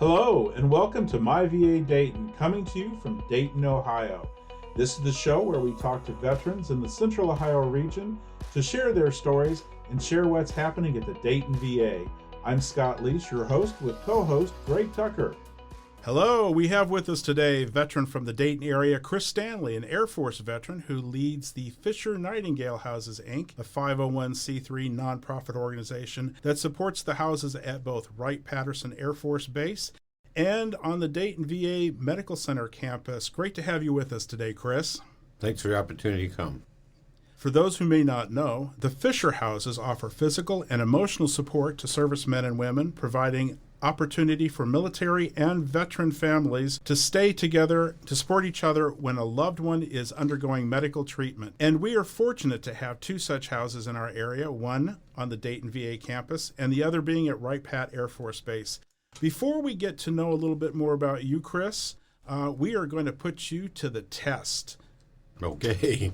Hello, and welcome to My VA Dayton, coming to you from Dayton, Ohio. This is the show where we talk to veterans in the Central Ohio region to share their stories and share what's happening at the Dayton VA. I'm Scott Leach, your host, with co-host Greg Tucker. Hello, we have with us today a veteran from the Dayton area, Chris Stanley, an Air Force veteran who leads the Fisher Nightingale Houses, Inc., a 501c3 nonprofit organization that supports the houses at both Wright Patterson Air Force Base and on the Dayton VA Medical Center campus. Great to have you with us today, Chris. Thanks for the opportunity to come. For those who may not know, the Fisher Houses offer physical and emotional support to servicemen and women, providing opportunity for military and veteran families to stay together, to support each other when a loved one is undergoing medical treatment. And we are fortunate to have two such houses in our area, one on the Dayton VA campus and the other being at Wright Pat Air Force Base. Before we get to know a little bit more about you, Chris, we are going to put you to the test. Okay.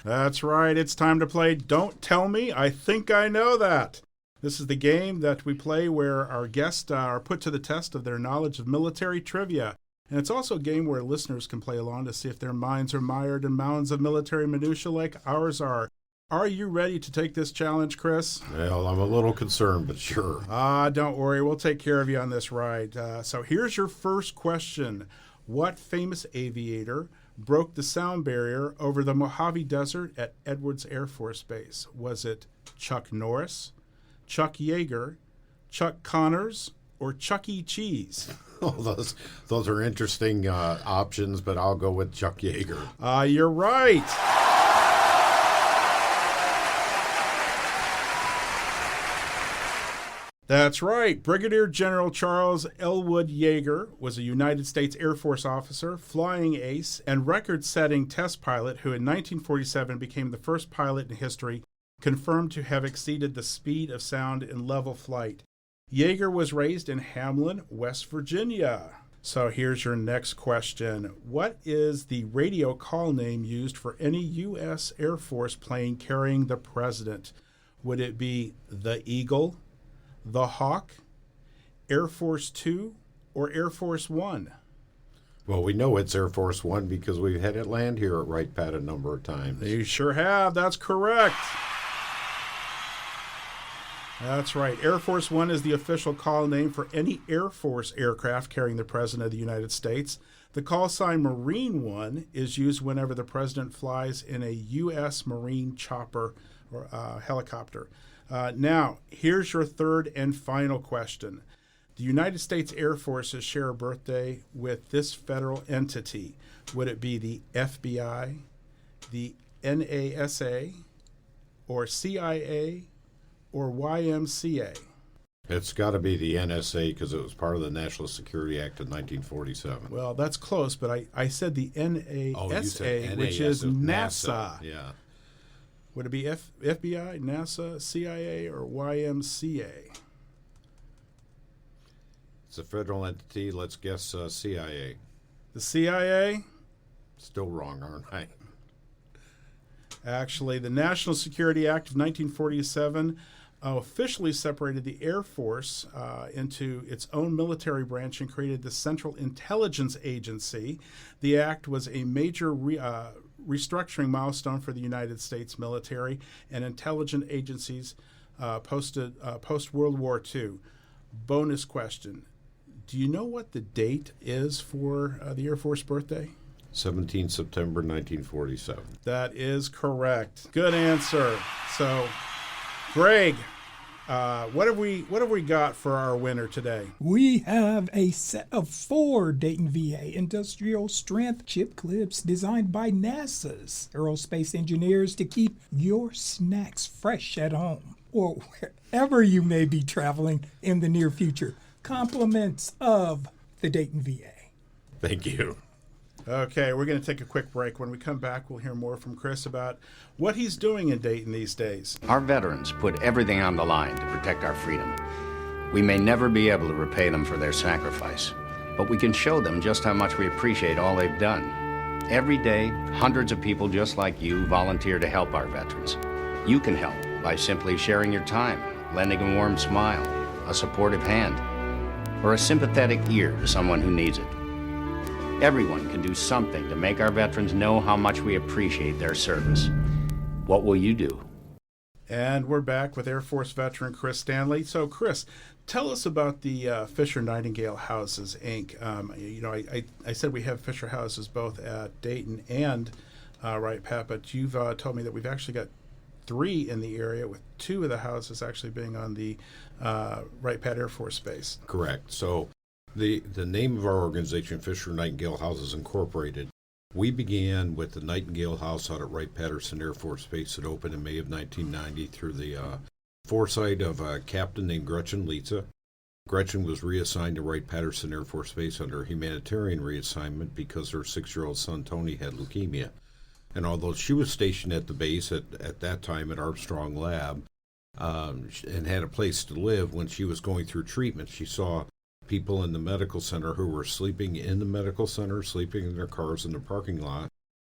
That's right, it's time to play Don't Tell Me, I Think I Know That. This is the game that we play where our guests are put to the test of their knowledge of military trivia. And it's also a game where listeners can play along to see if their minds are mired in mounds of military minutia like ours are. Are you ready to take this challenge, Chris? Well, I'm a little concerned, but sure. Don't worry, we'll take care of you on this ride. So here's your first question. What famous aviator broke the sound barrier over the Mojave Desert at Edwards Air Force Base? Was it Chuck Norris, Chuck Yeager, Chuck Connors, or Chuck E. Cheese? Oh, those are interesting options, but I'll go with Chuck Yeager. You're right. That's right. Brigadier General Charles Elwood Yeager was a United States Air Force officer, flying ace, and record-setting test pilot who in 1947 became the first pilot in history confirmed to have exceeded the speed of sound in level flight. Yeager was raised in Hamlin, West Virginia. So here's your next question. What is the radio call name used for any U.S. Air Force plane carrying the president? Would it be the Eagle, the Hawk, Air Force Two, or Air Force One? Well, we know it's Air Force One because we've had it land here at Wright Pat a number of times. You sure have. That's correct. That's right. Air Force One is the official call name for any Air Force aircraft carrying the President of the United States. The call sign Marine One is used whenever the President flies in a U.S. Marine chopper or helicopter. Now, here's your third and final question. The United States Air Forces share a birthday with this federal entity. Would it be the FBI, the NASA, or CIA, or YMCA? It's got to be the NSA because it was part of the National Security Act of 1947. Well, that's close, but I said the NASA, which is NASA. Yeah. Would it be FBI, NASA, CIA, or YMCA? It's a federal entity. Let's guess CIA. The CIA? Still wrong, aren't I? Actually, the National Security Act of 1947 officially separated the Air Force into its own military branch and created the Central Intelligence Agency. The act was a major restructuring milestone for the United States military and intelligence agencies post-World War II. Bonus question. Do you know what the date is for the Air Force birthday? 17 September 1947. That is correct. Good answer. So, Greg, what have we got for our winner today? We have a set of 4 Dayton VA industrial strength chip clips designed by NASA's aerospace engineers to keep your snacks fresh at home or wherever you may be traveling in the near future. Compliments of the Dayton VA. Thank you. Okay, we're going to take a quick break. When we come back, we'll hear more from Chris about what he's doing in Dayton these days. Our veterans put everything on the line to protect our freedom. We may never be able to repay them for their sacrifice, but we can show them just how much we appreciate all they've done. Every day, hundreds of people just like you volunteer to help our veterans. You can help by simply sharing your time, lending a warm smile, a supportive hand, or a sympathetic ear to someone who needs it. Everyone can do something to make our veterans know how much we appreciate their service. What will you do? And we're back with Air Force veteran Chris Stanley. So, Chris, tell us about the Fisher Nightingale Houses, Inc. I said we have Fisher Houses both at Dayton and Wright, Pat, but you've told me that we've actually got 3 in the area, with 2 of the houses actually being on the Wright Pat Air Force Base. Correct. So the name of our organization, Fisher Nightingale Houses Incorporated, we began with the Nightingale House out at Wright Patterson Air Force Base that opened in May of 1990 through the foresight of a captain named Gretchen Lietze. Gretchen was reassigned to Wright Patterson Air Force Base under humanitarian reassignment because her 6-year-old son Tony had leukemia. And although she was stationed at the base at that time at Armstrong Lab and had a place to live, when she was going through treatment, she saw people in the medical center who were sleeping in the medical center, sleeping in their cars in the parking lot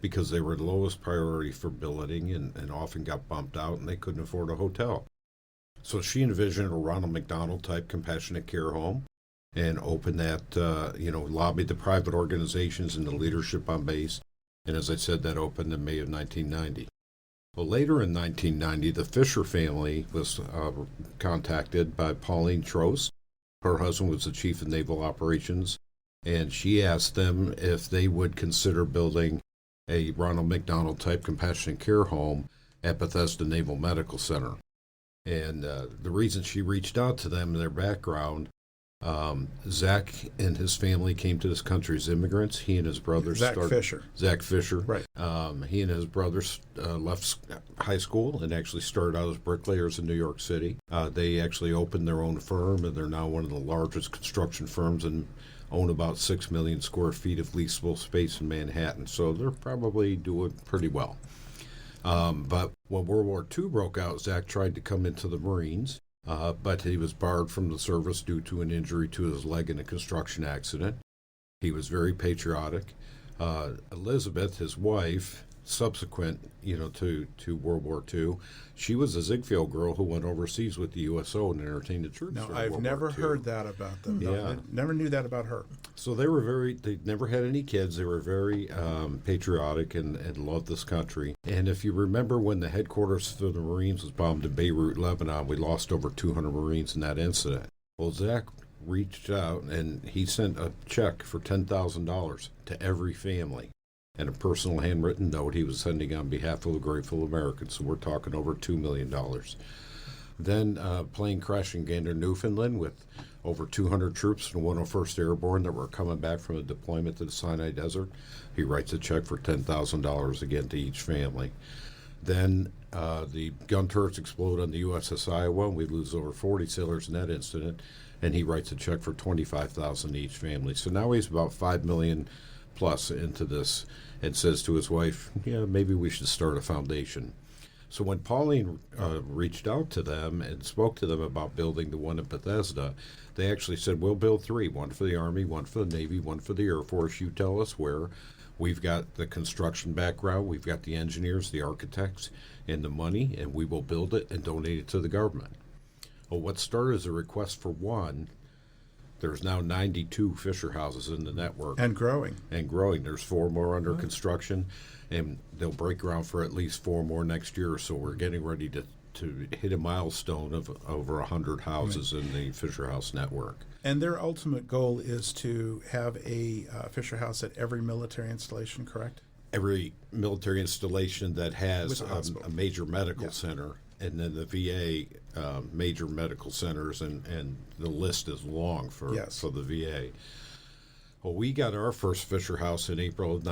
because they were the lowest priority for billeting and often got bumped out and they couldn't afford a hotel. So she envisioned a Ronald McDonald type compassionate care home and opened that, lobbied the private organizations and the leadership on base. And as I said, that opened in May of 1990. Well, later in 1990, the Fisher family was contacted by Pauline Trost. Her husband was the chief of naval operations, and she asked them if they would consider building a Ronald McDonald type compassionate care home at Bethesda Naval Medical Center. And the reason she reached out to them, their background, Zach and his family came to this country as immigrants. He and his brothers Zach Fisher. Right. He and his brothers left high school and actually started out as bricklayers in New York City. They actually opened their own firm, and they're now one of the largest construction firms and own about 6 million square feet of leasable space in Manhattan. So they're probably doing pretty well. But when World War II broke out, Zach tried to come into the Marines. But he was barred from the service due to an injury to his leg in a construction accident. He was very patriotic. Elizabeth, his wife, subsequent, to World War II, she was a Ziegfeld girl who went overseas with the USO and entertained the troops. No, during I've World never War II. heard that about them. Yeah. No, I never knew that about her. So they never had any kids. They were very patriotic and loved this country. And if you remember when the headquarters for the Marines was bombed in Beirut, Lebanon, we lost over 200 Marines in that incident. Well, Zach reached out and he sent a check for $10,000 to every family and a personal handwritten note he was sending on behalf of the grateful Americans. So we're talking over $2 million. Then a plane crashed in Gander, Newfoundland with over 200 troops from 101st Airborne that were coming back from a deployment to the Sinai Desert. He writes a check for $10,000 again to each family. Then the gun turrets explode on the USS Iowa, and we lose over 40 sailors in that incident, and he writes a check for $25,000 each family. So now he's about $5 million plus into this and says to his wife, maybe we should start a foundation. So when Pauline reached out to them and spoke to them about building the one in Bethesda, they actually said, we'll build 3, one for the Army, one for the Navy, one for the Air Force. You tell us where. We've got the construction background, we've got the engineers, the architects, and the money, and we will build it and donate it to the government. Well, what started as a request for one, there's now 92 Fisher houses in the network. And growing. There's 4 more under construction, and they'll break ground for at least 4 more next year. So we're getting ready to hit a milestone of over 100 houses in the Fisher House network. And their ultimate goal is to have a Fisher House at every military installation, correct? Every military installation that has a major medical center, and then the VA major medical centers, and the list is long for the VA. Well, we got our first Fisher House in in May of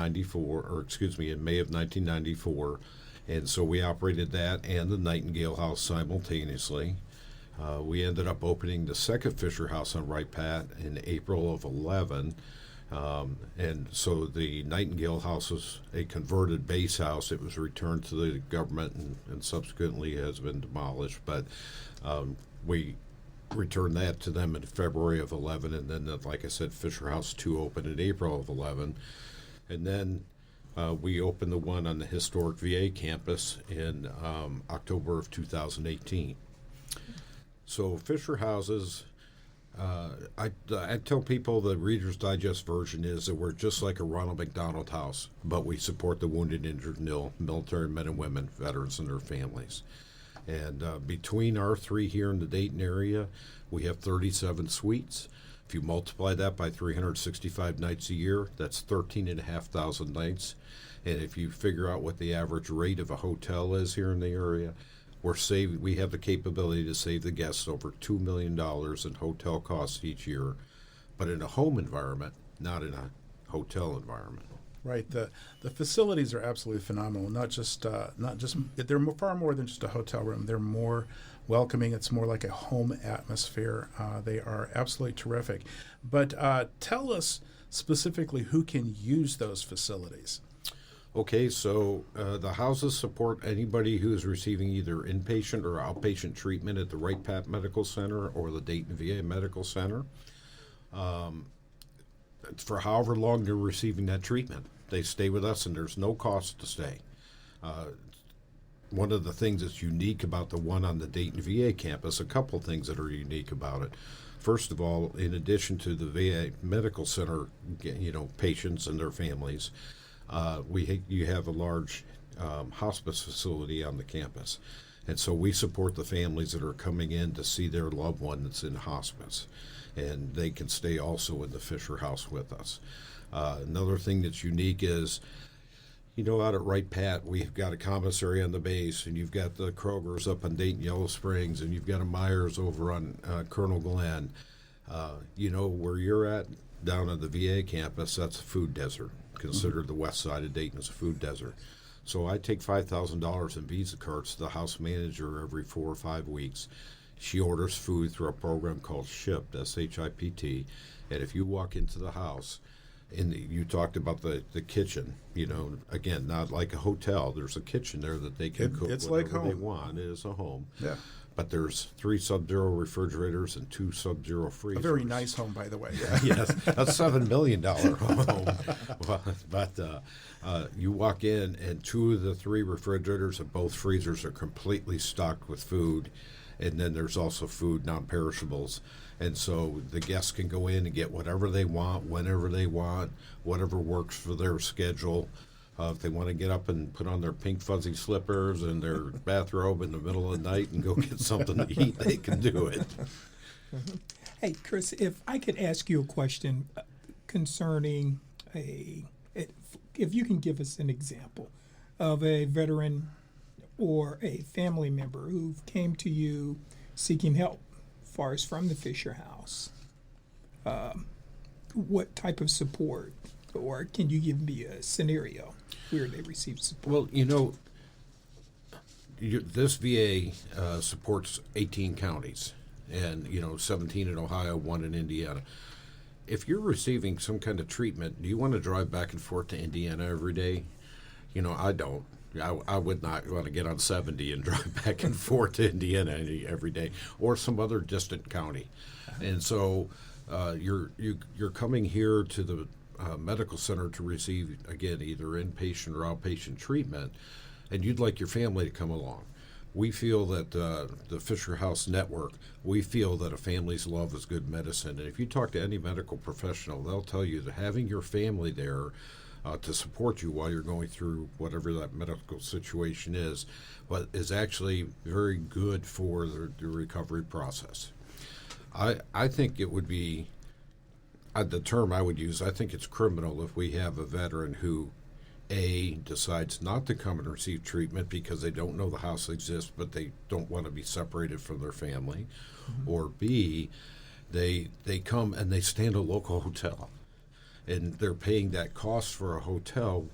1994, and so we operated that and the Nightingale House simultaneously. We ended up opening the second Fisher House on Wright Pat in April of 11. And so the Nightingale House was a converted base house. It was returned to the government and subsequently has been demolished. But we returned that to them in February of 11. And then, like I said, Fisher House 2 opened in April of 11. And then We opened the one on the historic VA campus in October of 2018. So Fisher houses, I tell people the Reader's Digest version is that we're just like a Ronald McDonald House, but we support the wounded, injured, and ill military men and women, veterans, and their families. And between our three here in the Dayton area, we have 37 suites. If you multiply that by 365 nights a year, that's 13,500 nights. And if you figure out what the average rate of a hotel is here in the area, we have the capability to save the guests over $2 million in hotel costs each year, but in a home environment, not in a hotel environment. Right. The facilities are absolutely phenomenal. Not just they're far more than just a hotel room. They're more welcoming. It's more like a home atmosphere. They are absolutely terrific. But tell us specifically who can use those facilities. Okay, so the houses support anybody who is receiving either inpatient or outpatient treatment at the Wright Medical Center or the Dayton VA Medical Center. For however long they're receiving that treatment, they stay with us, and there's no cost to stay. One of the things that's unique about the one on the Dayton VA campus, a couple things that are unique about it. First of all, in addition to the VA Medical Center, patients and their families, you have a large hospice facility on the campus. And so we support the families that are coming in to see their loved one that's in hospice. And they can stay also in the Fisher House with us. Another thing that's unique is, out at Wright Pat, we've got a commissary on the base, and you've got the Kroger's up on Dayton Yellow Springs, and you've got a Myers over on Colonel Glenn. Where you're at down on the VA campus, that's a food desert. Considered the west side of Dayton as a food desert. So I take $5,000 in Visa cards to the house manager every 4 or 5 weeks. She orders food through a program called SHIPT, S-H-I-P-T. And if you walk into the house, you talked about the kitchen, again, not like a hotel. There's a kitchen there that they can cook whatever they want. It is a home. Yeah. But there's 3 Sub-Zero refrigerators and 2 Sub-Zero freezers. A very nice home, by the way. Yes, a $7 million home. But you walk in, and 2 of the 3 refrigerators and both freezers are completely stocked with food. And then there's also food, non-perishables. And so the guests can go in and get whatever they want, whenever they want, whatever works for their schedule. If they want to get up and put on their pink fuzzy slippers and their bathrobe in the middle of the night and go get something to eat, they can do it. Hey, Chris, if I could ask you a question concerning if you can give us an example of a veteran or a family member who came to you seeking help, as far as from the Fisher House, what type of support, or can you give me a scenario where they receive support? Well, this VA supports 18 counties, and 17 in Ohio, 1 in Indiana. If you're receiving some kind of treatment, do you want to drive back and forth to Indiana every day? I don't. I would not want to get on 70 and drive back and forth to Indiana every day, or some other distant county. And so you're coming here to the medical center to receive, again, either inpatient or outpatient treatment, and you'd like your family to come along. We feel that the Fisher House Network, we feel that a family's love is good medicine. And if you talk to any medical professional, they'll tell you that having your family there to support you while you're going through whatever that medical situation is, but is actually very good for the recovery process. I think it would be, the term I would use, I think it's criminal if we have a veteran who, A, decides not to come and receive treatment because they don't know the house exists, but they don't want to be separated from their family, or B, they come and they stay in a local hotel, and they're paying that cost for a hotel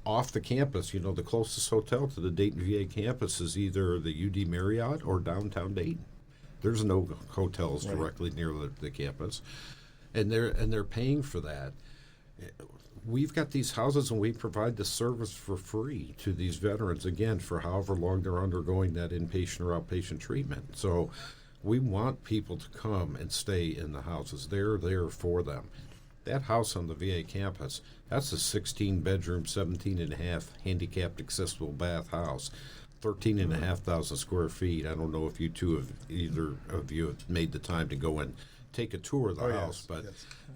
off the campus. The closest hotel to the Dayton VA campus is either the UD Marriott or downtown Dayton. There's no hotels directly near the campus, and they're paying for that. We've got these houses, and we provide the service for free to these veterans, again, for however long they're undergoing that inpatient or outpatient treatment. So we want people to come and stay in the houses. They're there for them. That house on the VA campus, that's a 16-bedroom, 17.5 handicapped accessible bath house, 13,500 square feet. I don't know if either of you have made the time to go and take a tour of the house, but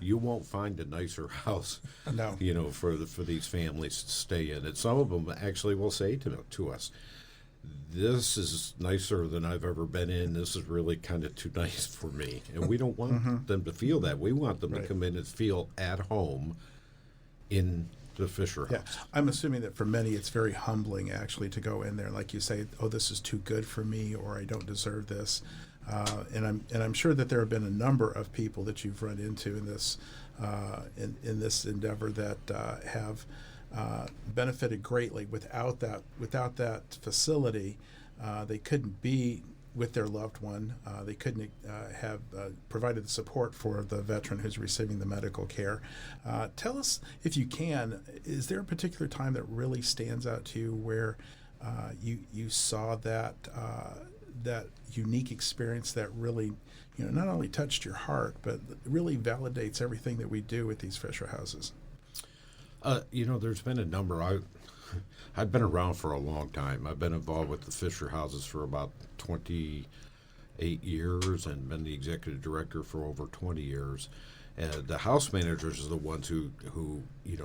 you won't find a nicer house, No. for these families to stay in. And some of them actually will say to us, "This is nicer than I've ever been in. This is really kind of too nice for me." And we don't want them to feel that. We want them to come in and feel at home in the Fisher Yeah, House. I'm assuming that for many it's very humbling actually to go in there, like you say, "Oh, this is too good for me," or "I don't deserve this." And I'm sure that there have been a number of people that you've run into in this in this endeavor that have benefited greatly. Without that facility, they couldn't be with their loved one. They couldn't have provided the support for the veteran who's receiving the medical care. Tell us, if you can, is there a particular time that really stands out to you where you saw that that unique experience that really, not only touched your heart, but really validates everything that we do with these Fisher houses? There's been a number. I've been around for a long time. I've been involved with the Fisher houses for about 28 years and been the executive director for over 20 years. And the house managers are the ones who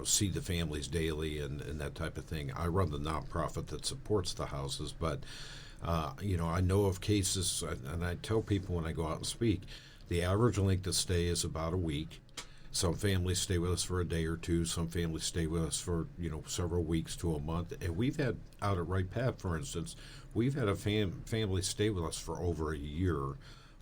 see the families daily and that type of thing. I run the nonprofit that supports the houses, but I know of cases, and I tell people when I go out and speak, the average length of stay is about a week. Some families stay with us for a day or two. Some families stay with us for, several weeks to a month. And we've had, out at Wright Pat, for instance, we've had a family stay with us for over a year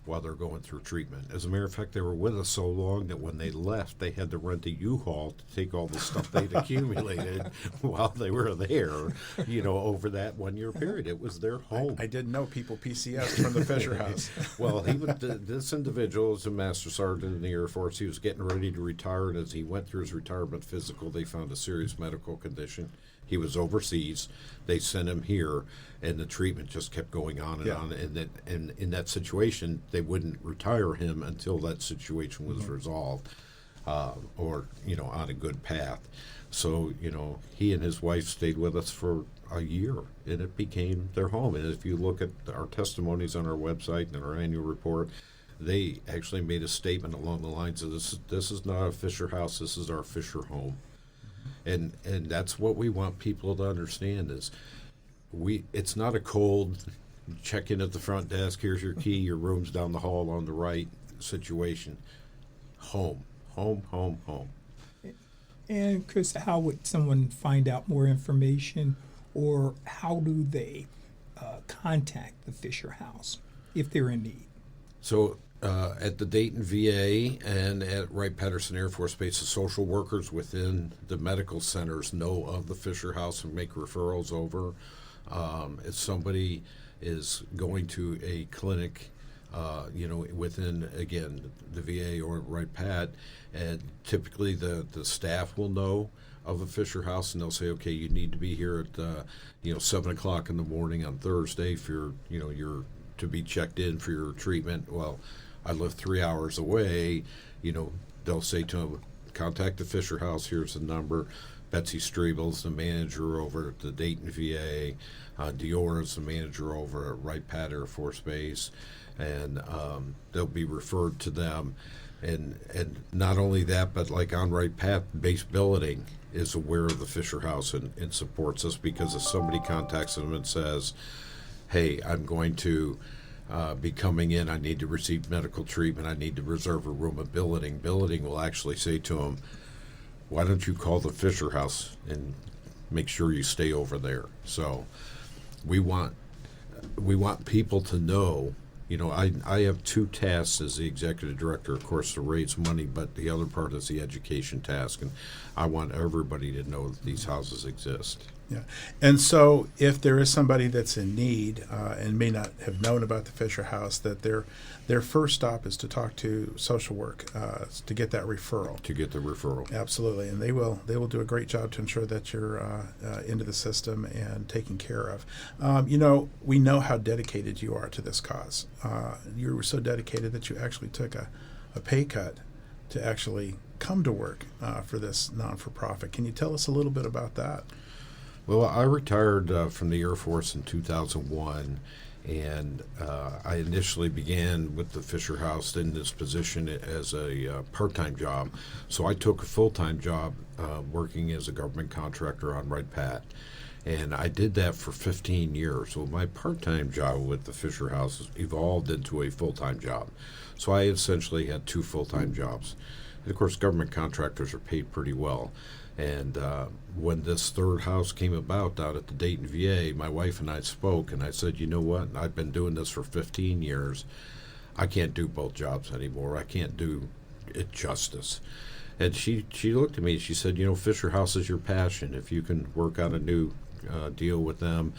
while they're going through treatment. As a matter of fact, they were with us so long that when they left, they had to rent a U-Haul to take all the stuff they'd accumulated while they were there, over that 1 year period. It was their home. I didn't know people PCS from the Fisher House. Well, this individual is a master sergeant in the Air Force. He was getting ready to retire, and as he went through his retirement physical, they found a serious medical condition. He was overseas. They sent him here, and the treatment just kept going on and on. And in that situation, they wouldn't retire him until that situation was resolved, or on a good path. So he and his wife stayed with us for a year, and it became their home. And if you look at our testimonies on our website and our annual report, they actually made a statement along the lines of this is not a Fisher house. This is our Fisher home. And that's what we want people to understand is it's not a cold check in at the front desk, here's your key, your room's down the hall on the right situation. Home. And Chris, how would someone find out more information, or how do they contact the Fisher House if they're in need? So at the Dayton VA and at Wright Patterson Air Force Base, the social workers within the medical centers know of the Fisher House and make referrals over. If somebody is going to a clinic, within, again, the VA or Wright Pat, and typically the staff will know of a Fisher House, and they'll say, okay, you need to be here at 7 o'clock in the morning on Thursday for you're to be checked in for your treatment. Well, I live 3 hours away. They'll say to them, contact the Fisher House. Here's the number. Betsy Strebel's the manager over at the Dayton VA. Diora's the manager over at Wright Pat Air Force Base, and they'll be referred to them. And not only that, but like on Wright Pat, base billeting is aware of the Fisher House and supports us, because if somebody contacts them and says, hey, I'm going to be coming in, I need to receive medical treatment, I need to reserve a room at billeting will actually say to them, why don't you call the Fisher House and make sure you stay over there. So we want people to know, I have two tasks as the executive director, of course, to raise money, but the other part is the education task, and I want everybody to know that these houses exist. Yeah, and so if there is somebody that's in need and may not have known about the Fisher House, that their first stop is to talk to social work to get that referral. To get the referral. Absolutely, and they will do a great job to ensure that you're into the system and taken care of. We know how dedicated you are to this cause. You were so dedicated that you actually took a pay cut to actually come to work for this non-for-profit. Can you tell us a little bit about that? Well, I retired from the Air Force in 2001, and I initially began with the Fisher House in this position as a part-time job. So I took a full-time job working as a government contractor on Wright Pat, and I did that for 15 years. So my part-time job with the Fisher House evolved into a full-time job. So I essentially had 2 full-time jobs. And of course, government contractors are paid pretty well. And when this third house came about down at the Dayton VA, my wife and I spoke, and I said, you know what? I've been doing this for 15 years. I can't do both jobs anymore. I can't do it justice. And she looked at me and she said, you know, Fisher House is your passion. If you can work out a new deal with them,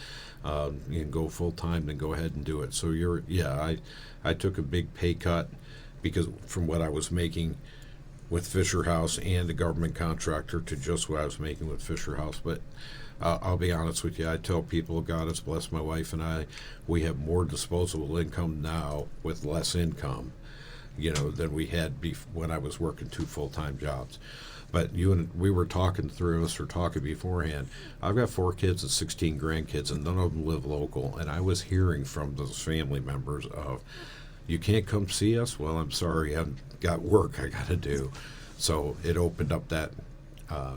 you can go full time, then go ahead and do it. So I took a big pay cut because from what I was making with Fisher House and a government contractor to just what I was making with Fisher House. But I'll be honest with you, I tell people, God has blessed my wife and I, we have more disposable income now with less income, than we had when I was working 2 full-time jobs. But we were talking beforehand. I've got 4 kids and 16 grandkids, and none of them live local. And I was hearing from those family members of, you can't come see us? Well, I'm sorry, I've got work I got to do. So it opened up that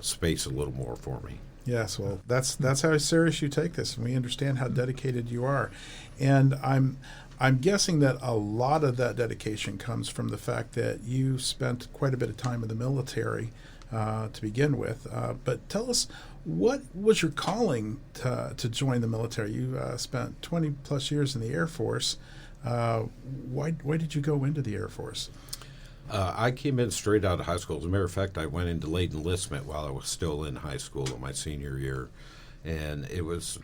space a little more for me. Yes, well, that's how serious you take this, and we understand how dedicated you are. And I'm guessing that a lot of that dedication comes from the fact that you spent quite a bit of time in the military to begin with. But tell us, what was your calling to join the military? You spent 20 plus years in the Air Force. Why did you go into the Air Force? I came in straight out of high school. As a matter of fact, I went into late enlistment while I was still in high school in my senior year, and it was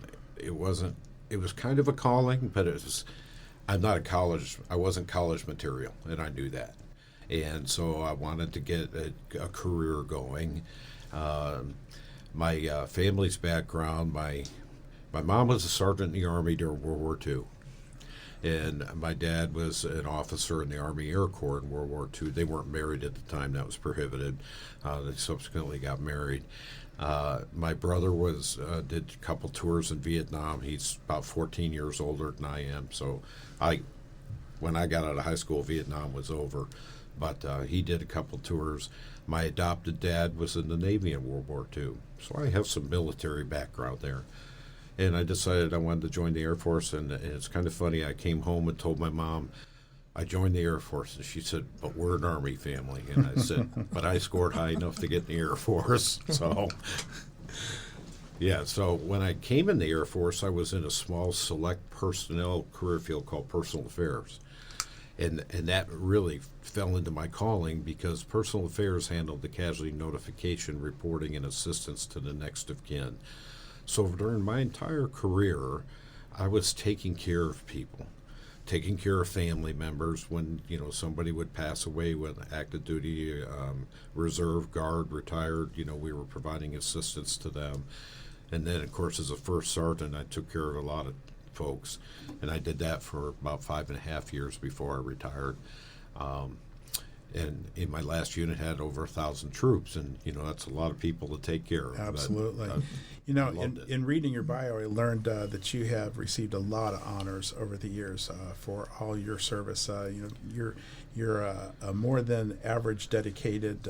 kind of a calling, but I wasn't college material, and I knew that, and so I wanted to get a career going. My family's background, my mom was a sergeant in the Army during World War II. And my dad was an officer in the Army Air Corps in World War II. They weren't married at the time. That was prohibited. They subsequently got married. My brother did a couple tours in Vietnam. He's about 14 years older than I am. So when I got out of high school, Vietnam was over. But he did a couple tours. My adopted dad was in the Navy in World War II. So I have some military background there. And I decided I wanted to join the Air Force, and it's kind of funny. I came home and told my mom I joined the Air Force, and she said, but we're an Army family. And I said, but I scored high enough to get in the Air Force. So, so when I came in the Air Force, I was in a small select personnel career field called Personal Affairs. And that really fell into my calling because Personal Affairs handled the casualty notification, reporting, and assistance to the next of kin. So during my entire career, I was taking care of people, taking care of family members when, somebody would pass away with active duty, reserve guard, retired, we were providing assistance to them. And then, of course, as a first sergeant, I took care of a lot of folks. And I did that for about 5.5 years before I retired. And in my last unit had over 1,000 troops, and that's a lot of people to take care of. Absolutely. But, in reading your bio, I learned that you have received a lot of honors over the years for all your service. You're a more than average dedicated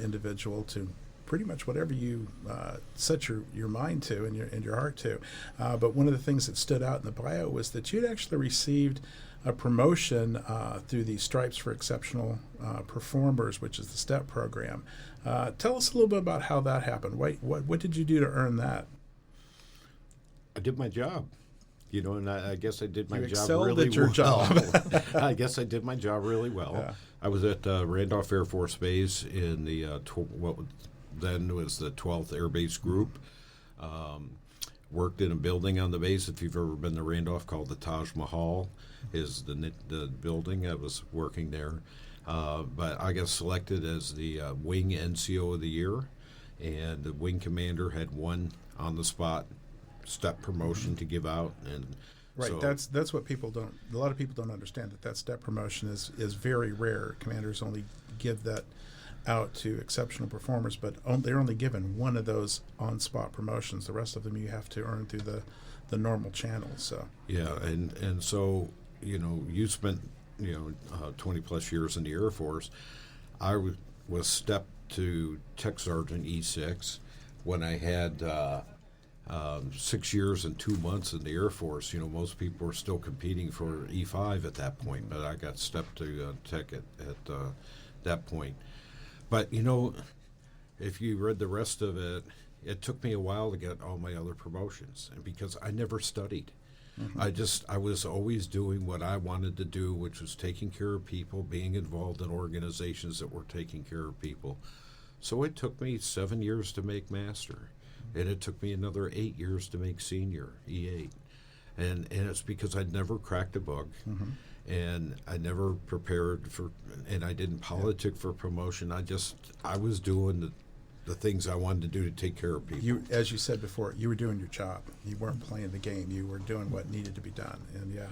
individual to pretty much whatever you set your mind to and your heart to. But one of the things that stood out in the bio was that you'd actually received a promotion through the Stripes for Exceptional Performers, which is the STEP program. Tell us a little bit about how that happened. What did you do to earn that? I did my job, and I guess I did my job excelled really at your well. job. I guess I did my job really well. Yeah. I was at Randolph Air Force Base in the what then was the 12th Air Base Group. Worked in a building on the base. If you've ever been to Randolph, called the Taj Mahal, is the building. I was working there, but I got selected as the wing NCO of the year, and the wing commander had one on the spot step promotion to give out, and right. So, that's what people don't. A lot of people don't understand that step promotion is very rare. Commanders only give that out to exceptional performers, but they're only given one of those on-spot promotions. The rest of them you have to earn through the normal channels. So yeah, and so you spent 20 plus years in the Air Force. I was stepped to Tech Sergeant E6 when I had 6 years and 2 months in the Air Force. Most people were still competing for E5 at that point, but I got stepped to Tech at that point. But if you read the rest of it, it took me a while to get all my other promotions, and because I never studied. Mm-hmm. I was always doing what I wanted to do, which was taking care of people, being involved in organizations that were taking care of people. So it took me 7 years to make master, and it took me another 8 years to make senior, E8. And it's because I'd never cracked a book, mm-hmm. and I never prepared for, and I didn't politic for promotion. I was doing the things I wanted to do to take care of people. As you said before, you were doing your job. You weren't playing the game. You were doing what needed to be done. And yeah.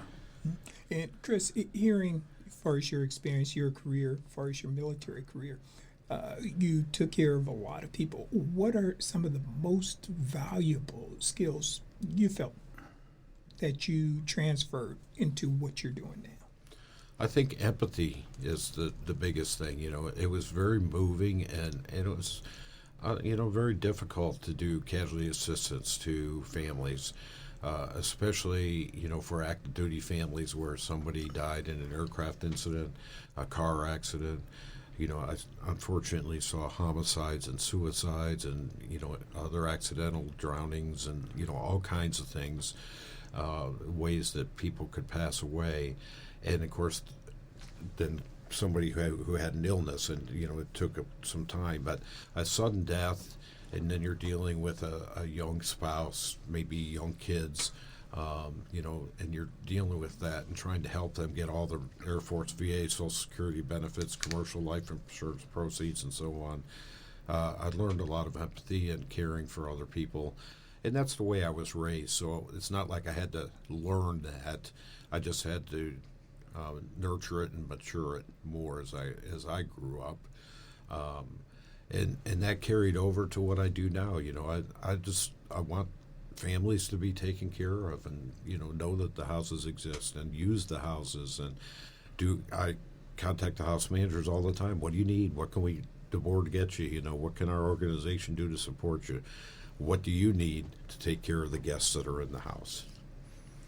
And Chris, hearing as far as your experience, your career, as far as your military career, you took care of a lot of people. What are some of the most valuable skills you felt that you transferred into what you're doing now? I think empathy is the biggest thing. It was very moving, and it was very difficult to do casualty assistance to families, especially for active duty families where somebody died in an aircraft incident, a car accident. I unfortunately saw homicides and suicides and other accidental drownings and all kinds of things, ways that people could pass away. And of course, then somebody who had an illness, and it took some time. But a sudden death, and then you're dealing with a young spouse, maybe young kids, and you're dealing with that and trying to help them get all the Air Force VA Social Security benefits, commercial life insurance proceeds, and so on. I learned a lot of empathy and caring for other people. And that's the way I was raised. So it's not like I had to learn that. I just had to nurture it and mature it more as I grew up, and that carried over to what I do now. I want families to be taken care of, and know that the houses exist and use the houses, and I contact the house managers all the time. What do you need? What can the board get you? What can our organization do to support you? What do you need to take care of the guests that are in the house?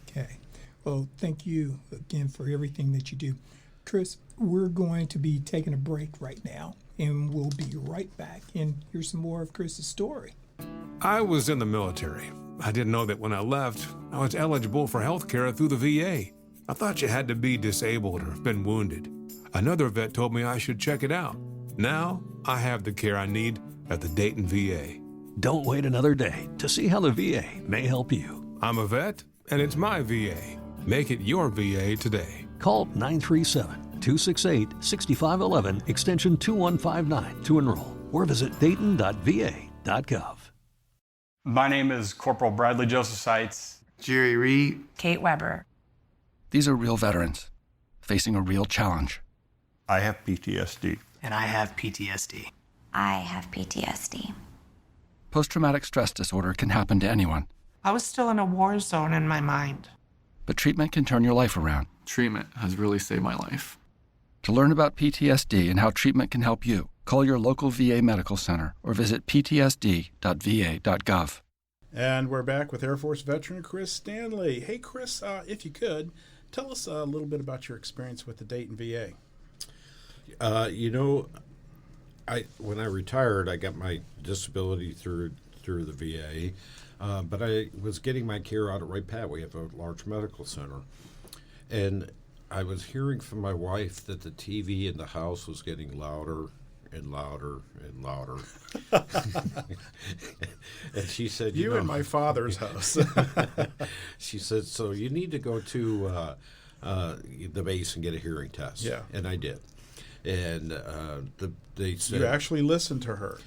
Okay. Well, thank you again for everything that you do. Chris, we're going to be taking a break right now, and we'll be right back and hear some more of Chris's story. I was in the military. I didn't know that when I left, I was eligible for health care through the VA. I thought you had to be disabled or been wounded. Another vet told me I should check it out. Now, I have the care I need at the Dayton VA. Don't wait another day to see how the VA may help you. I'm a vet, and it's my VA. Make it your VA today. Call 937-268-6511, extension 2159 to enroll, or visit dayton.va.gov. My name is Corporal Bradley Joseph Seitz. Jerry Reed. Kate Weber. These are real veterans facing a real challenge. I have PTSD. And I have PTSD. I have PTSD. Post-traumatic stress disorder can happen to anyone. I was still in a war zone in my mind. But treatment can turn your life around. Treatment has really saved my life. To learn about PTSD and how treatment can help you, call your local VA Medical Center or visit ptsd.va.gov. And we're back with Air Force veteran Chris Stanley. Hey, Chris, if you could, tell us a little bit about your experience with the Dayton VA. When I retired, I got my disability through the VA. But I was getting my care out at Wright Pat. We have a large medical center. And I was hearing from my wife that the TV in the house was getting louder and louder and louder. And she said, You and my father's house. She said, so you need to go to the base and get a hearing test. Yeah. And I did. And they said... You actually listened to her.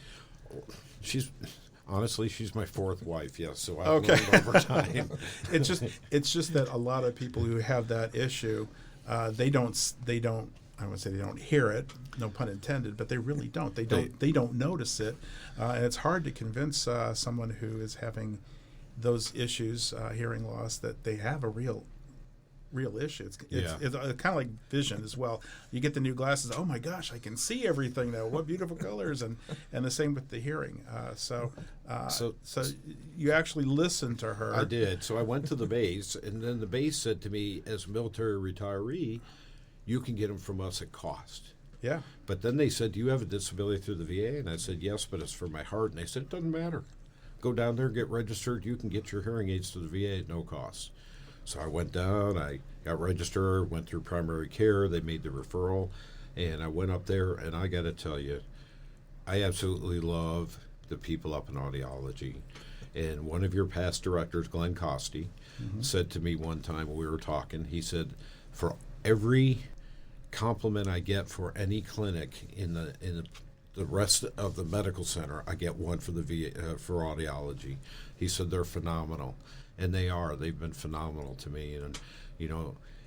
Honestly, she's my fourth wife, yes, so I've learned over time. It's just that a lot of people who have that issue, they don't I would say they don't hear it, no pun intended, but they really don't. They don't notice it, and it's hard to convince someone who is having those issues, hearing loss, that they have a real issue. It's kind of like vision as well. You get the new glasses. Oh my gosh, I can see everything now. What beautiful colors! And the same with the hearing. So you actually listened to her. I did. So I went to the base, and then the base said to me, as a military retiree, you can get them from us at cost. Yeah. But then they said, do you have a disability through the VA? And I said, yes, but it's for my heart. And they said, it doesn't matter. Go down there, get registered. You can get your hearing aids to the VA at no cost. So I went down, I got registered, went through primary care. They made the referral, and I went up there, and I got to tell you, I absolutely love the people up in audiology. And one of your past directors, Glenn Costy, said to me one time when we were talking, he said, for every compliment I get for any clinic in the rest of the medical center, I get one for the VA, for audiology. He said they're phenomenal, and they are. They've been phenomenal to me. And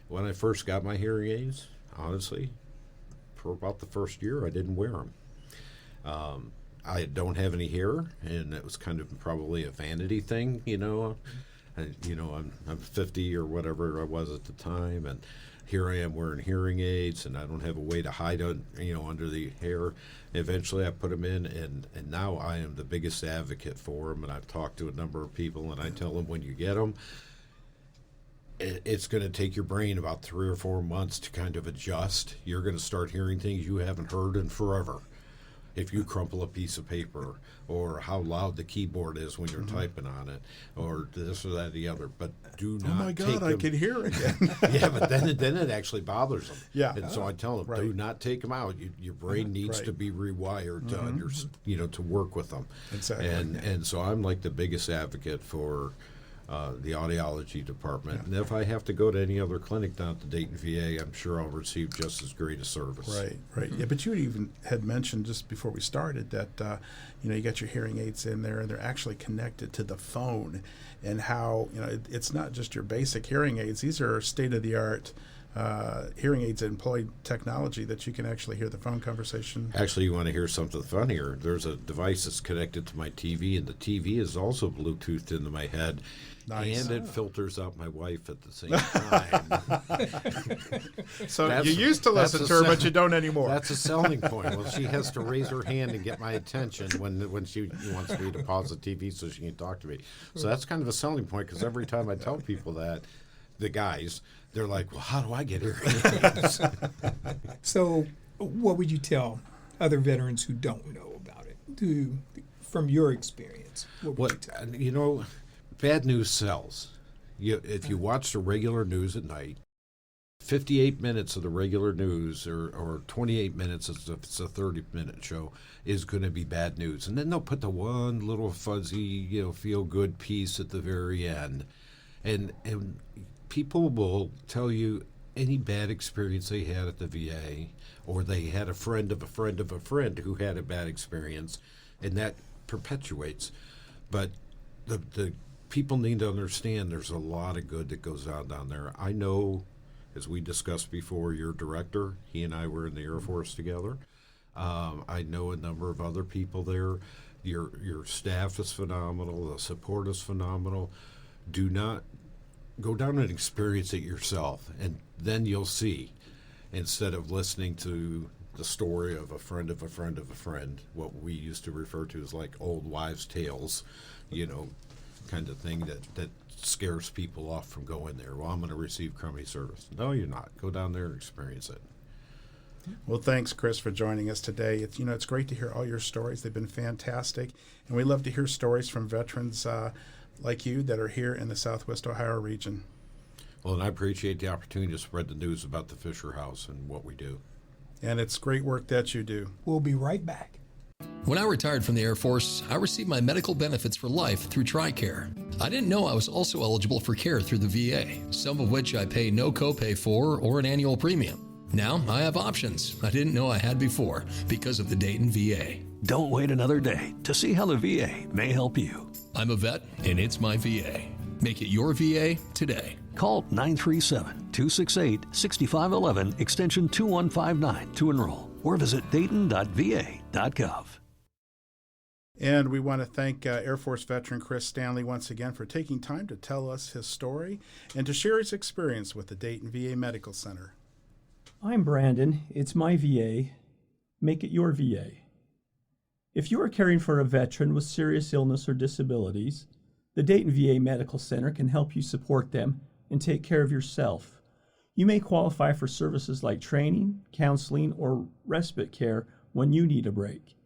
when I first got my hearing aids, honestly, for about the first year, I didn't wear them. I don't have any hair, and it was kind of probably a vanity thing, I'm 50 or whatever I was at the time, and here I am wearing hearing aids, and I don't have a way to hide it, under the hair. Eventually I put them in, and now I am the biggest advocate for them, and I've talked to a number of people, and I tell them when you get them, it's going to take your brain about 3 or 4 months to kind of adjust. You're going to start hearing things you haven't heard in forever. If you crumple a piece of paper, or how loud the keyboard is when you're typing on it, or this or that or the other, but do not. Oh my God, I can hear again. Yeah, but then it actually bothers them. Yeah, and so I tell them, do not take them out. Your brain needs to be rewired to to work with them. Exactly. And so I'm like the biggest advocate for the audiology department. Yeah. And if I have to go to any other clinic down at the Dayton VA, I'm sure I'll receive just as great a service. Right. Yeah, but you even had mentioned just before we started that you got your hearing aids in there, and they're actually connected to the phone, and how it's not just your basic hearing aids. These are state-of-the-art hearing aids that employ technology that you can actually hear the phone conversation. Actually, you want to hear something funnier? There's a device that's connected to my TV, and the TV is also Bluetoothed into my head. Nice. And it filters out my wife at the same time. So you used to listen to her, but you don't anymore. That's a selling point. Well, she has to raise her hand and get my attention when she wants me to pause the TV so she can talk to me. So that's kind of a selling point, because every time I tell people that, the guys, they're like, well, how do I get hearing aids? So what would you tell other veterans who don't know about it, from your experience? What would you tell? Bad news sells. If you watch the regular news at night, 58 minutes of the regular news or 28 minutes if it's a 30-minute show is going to be bad news. And then they'll put the one little fuzzy, feel-good piece at the very end. And people will tell you any bad experience they had at the VA, or they had a friend of a friend of a friend who had a bad experience, and that perpetuates. But the people need to understand there's a lot of good that goes on down there. I know, as we discussed before, your director, he and I were in the Air Force together. I know a number of other people there. Your staff is phenomenal. The support is phenomenal. Do not go down and experience it yourself, and then you'll see, instead of listening to the story of a friend of a friend of a friend, what we used to refer to as like old wives' tales, kind of thing that scares people off from going there. Well, I'm going to receive crummy service. No, you're not. Go down there and experience it. Well, thanks, Chris, for joining us today. It's great to hear all your stories. They've been fantastic, and we love to hear stories from veterans like you that are here in the Southwest Ohio region. Well, and I appreciate the opportunity to spread the news about the Fisher House and what we do. And it's great work that you do. We'll be right back. When I retired from the Air Force, I received my medical benefits for life through TRICARE. I didn't know I was also eligible for care through the VA, some of which I pay no copay for or an annual premium. Now I have options I didn't know I had before because of the Dayton VA. Don't wait another day to see how the VA may help you. I'm a vet, and it's my VA. Make it your VA today. Call 937-268-6511, extension 2159 to enroll, or visit dayton.va.gov. And we want to thank Air Force Veteran Chris Stanley once again for taking time to tell us his story and to share his experience with the Dayton VA Medical Center. I'm Brandon. It's my VA. Make it your VA. If you are caring for a veteran with serious illness or disabilities, the Dayton VA Medical Center can help you support them and take care of yourself. You may qualify for services like training, counseling, or respite care when you need a break.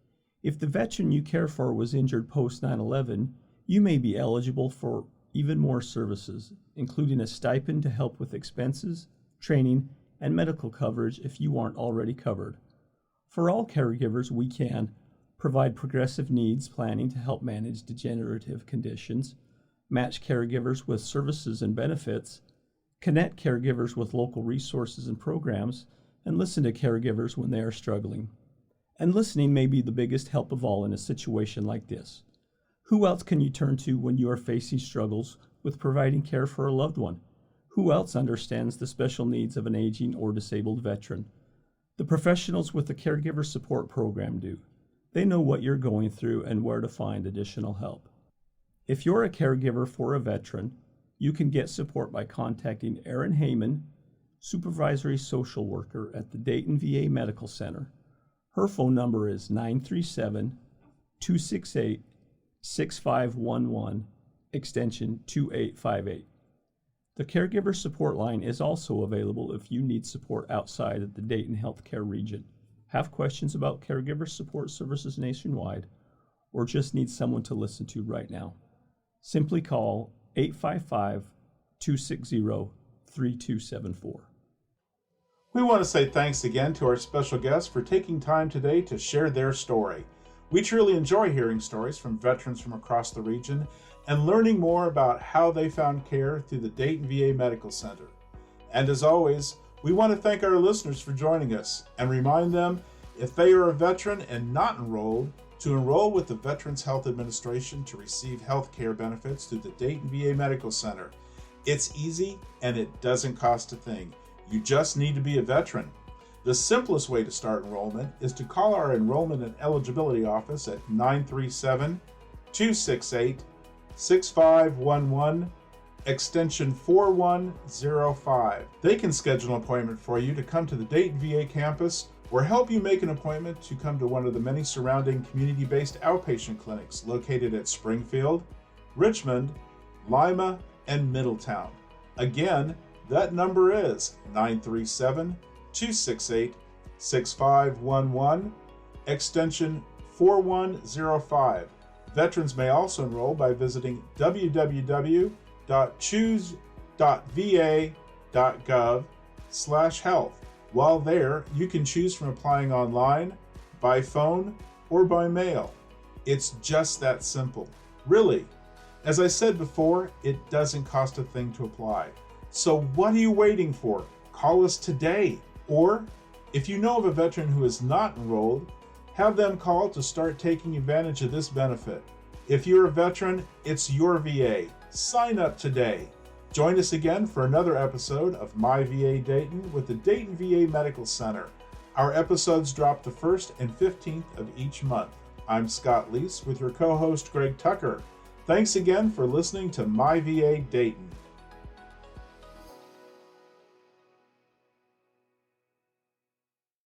If the veteran you care for was injured post 9/11, you may be eligible for even more services, including a stipend to help with expenses, training, and medical coverage if you aren't already covered. For all caregivers, we can provide progressive needs planning to help manage degenerative conditions, match caregivers with services and benefits, connect caregivers with local resources and programs, and listen to caregivers when they are struggling. And listening may be the biggest help of all in a situation like this. Who else can you turn to when you are facing struggles with providing care for a loved one? Who else understands the special needs of an aging or disabled veteran? The professionals with the Caregiver Support Program do. They know what you're going through and where to find additional help. If you're a caregiver for a veteran, you can get support by contacting Erin Heyman, Supervisory Social Worker at the Dayton VA Medical Center. Her phone number is 937-268-6511, extension 2858. The Caregiver Support Line is also available if you need support outside of the Dayton healthcare region, have questions about caregiver support services nationwide, or just need someone to listen to right now. Simply call 855-260-3274. We want to say thanks again to our special guests for taking time today to share their story. We truly enjoy hearing stories from veterans from across the region and learning more about how they found care through the Dayton VA Medical Center. And as always, we want to thank our listeners for joining us and remind them, if they are a veteran and not enrolled, to enroll with the Veterans Health Administration to receive health care benefits through the Dayton VA Medical Center. It's easy and it doesn't cost a thing. You just need to be a veteran. The simplest way to start enrollment is to call our Enrollment and Eligibility Office at 937-268-6511, extension 4105. They can schedule an appointment for you to come to the Dayton VA campus or help you make an appointment to come to one of the many surrounding community-based outpatient clinics located at Springfield, Richmond, Lima, and Middletown. Again, that number is 937-268-6511, extension 4105. Veterans may also enroll by visiting www.choose.va.gov/health. While there, you can choose from applying online, by phone, or by mail. It's just that simple. Really. As I said before, it doesn't cost a thing to apply. So what are you waiting for? Call us today. Or, if you know of a veteran who is not enrolled, have them call to start taking advantage of this benefit. If you're a veteran, it's your VA. Sign up today. Join us again for another episode of My VA Dayton with the Dayton VA Medical Center. Our episodes drop the 1st and 15th of each month. I'm Scott Leese with your co-host Greg Tucker. Thanks again for listening to My VA Dayton.